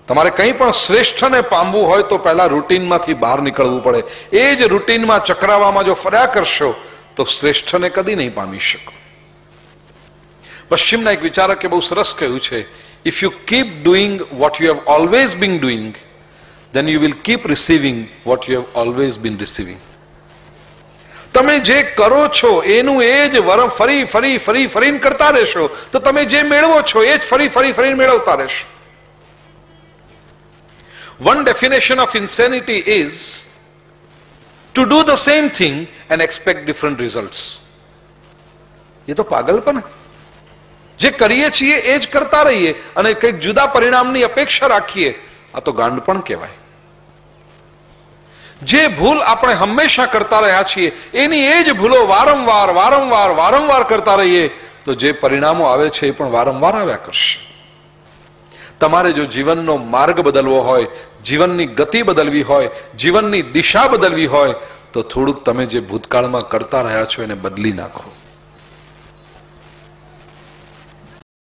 તમારે કંઈ પણ શ્રેષ્ઠને પામવું હોય તો પહેલા રૂટીનમાંથી બહાર નીકળવું પડે. એ જ રૂટીનમાં ચક્રાવામાં જો ફર્યા કરશો તો શ્રેષ્ઠને કદી નહીં પામી શકો. પશ્ચિમના એક વિચારકે બહુ સરસ કહ્યું છે, if you keep doing what you have always bin doing, then you will keep receiving what you have always been receiving. તમે જે કરો છો એનું એ જ વરમ ફરી ફરી ફરી ફરીને કરતા રહેશો તો તમે જે મેળવો છો એ જ ફરી ફરી ફરીને મેળવતા રહેશો. One definition of insanity is to do the same thing and expect different results. ये तो पागलपन है. જે કરીએ છીએ એ જ કરતા રહીએ અને કંઈક જુદા પરિણામની અપેક્ષા રાખીએ, આ તો ગાંડપણ કહેવાય. જે ભૂલ આપણે હંમેશા કરતા રહ્યા છીએ એની એ જ ભૂલો વારંવાર વારંવાર વારંવાર કરતા રહીએ તો જે પરિણામો આવે છે એ પણ વારંવાર આવ્યા કરશે. તમારે જો જીવનનો માર્ગ બદલવો હોય, જીવનની ગતિ બદલવી હોય, જીવનની દિશા બદલવી હોય તો થોડુંક તમે જે ભૂતકાળમાં કરતા રહ્યા છો એને બદલી નાખો.